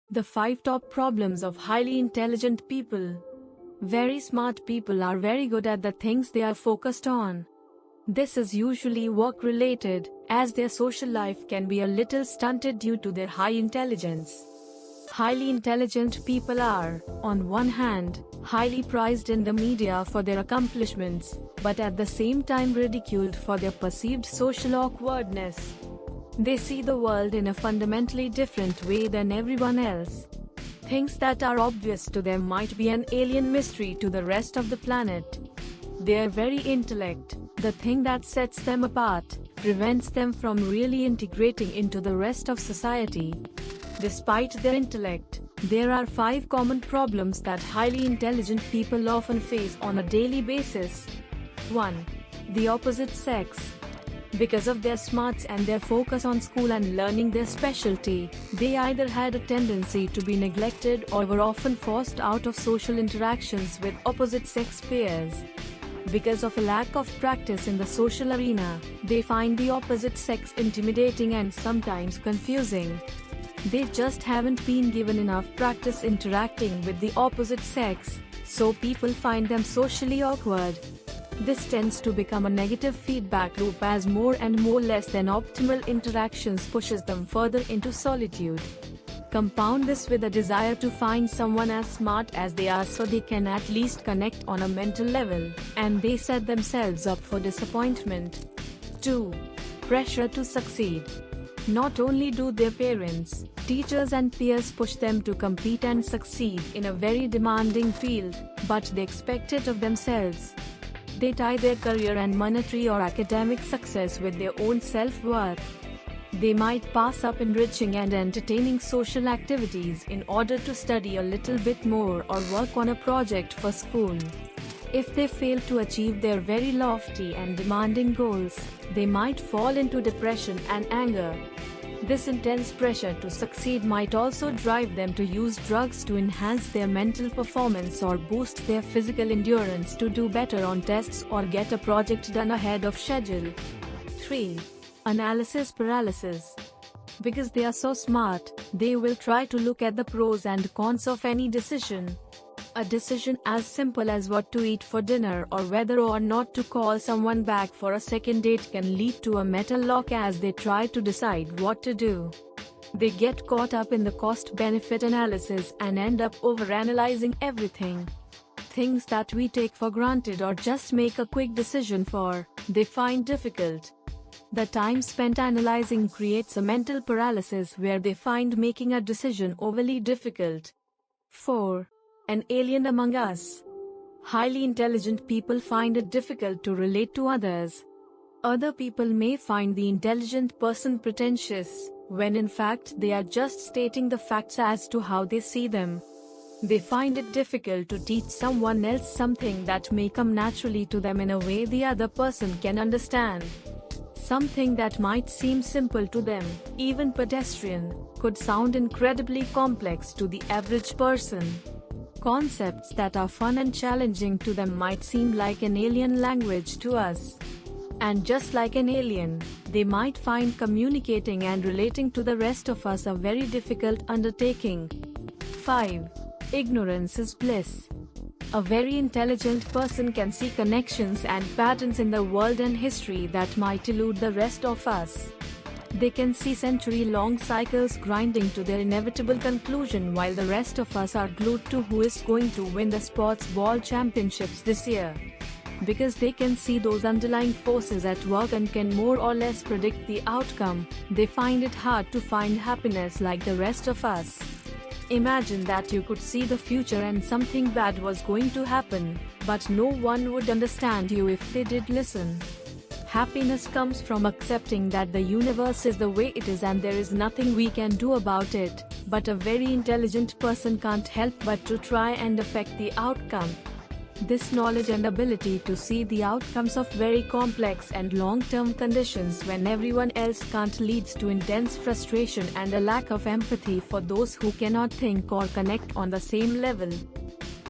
The 5 top problems of highly intelligent people. Very smart people are very good at the things they are focused on. This is usually work-related, as their social life can be a little stunted due to their high intelligence. Highly intelligent people are, on one hand, highly prized in the media for their accomplishments, but at the same time ridiculed for their perceived social awkwardness. They see the world in a fundamentally different way than everyone else. Things that are obvious to them might be an alien mystery to the rest of the planet. Their very intellect, the thing that sets them apart, prevents them from really integrating into the rest of society. Despite their intellect, there are 5 common problems that highly intelligent people often face on a daily basis. 1. The opposite sex. Because of their smarts and their focus on school and learning their specialty, they either had a tendency to be neglected or were often forced out of social interactions with opposite-sex peers. Because of a lack of practice in the social arena, they find the opposite sex intimidating and sometimes confusing. They just haven't been given enough practice interacting with the opposite sex, so people find them socially awkward. This tends to become a negative feedback loop as more and more less than optimal interactions pushes them further into solitude. Compound this with a desire to find someone as smart as they are so they can at least connect on a mental level, and they set themselves up for disappointment. 2. Pressure to succeed. Not only do their parents, teachers and peers push them to compete and succeed in a very demanding field, but they expect it of themselves. They tie their career and monetary or academic success with their own self-worth. They might pass up enriching and entertaining social activities in order to study a little bit more or work on a project for school. If they fail to achieve their very lofty and demanding goals, they might fall into depression and anger. This intense pressure to succeed might also drive them to use drugs to enhance their mental performance or boost their physical endurance to do better on tests or get a project done ahead of schedule. 3. Analysis paralysis. Because they are so smart, they will try to look at the pros and cons of any decision. A decision as simple as what to eat for dinner or whether or not to call someone back for a second date can lead to a mental lock as they try to decide what to do. They get caught up in the cost-benefit analysis and end up overanalyzing everything. Things that we take for granted or just make a quick decision for, they find difficult. The time spent analyzing creates a mental paralysis where they find making a decision overly difficult. 4. An alien among us. Highly intelligent people find it difficult to relate to others. Other people may find the intelligent person pretentious, when in fact they are just stating the facts as to how they see them. They find it difficult to teach someone else something that may come naturally to them in a way the other person can understand. Something that might seem simple to them, even pedestrian, could sound incredibly complex to the average person. Concepts that are fun and challenging to them might seem like an alien language to us. And just like an alien, they might find communicating and relating to the rest of us a very difficult undertaking. 5. Ignorance is bliss. A very intelligent person can see connections and patterns in the world and history that might elude the rest of us. They can see century-long cycles grinding to their inevitable conclusion while the rest of us are glued to who is going to win the sports ball championships this year. Because they can see those underlying forces at work and can more or less predict the outcome, they find it hard to find happiness like the rest of us. Imagine that you could see the future and something bad was going to happen, but no one would understand you if they did listen. Happiness comes from accepting that the universe is the way it is and there is nothing we can do about it, but a very intelligent person can't help but to try and affect the outcome. This knowledge and ability to see the outcomes of very complex and long-term conditions when everyone else can't leads to intense frustration and a lack of empathy for those who cannot think or connect on the same level.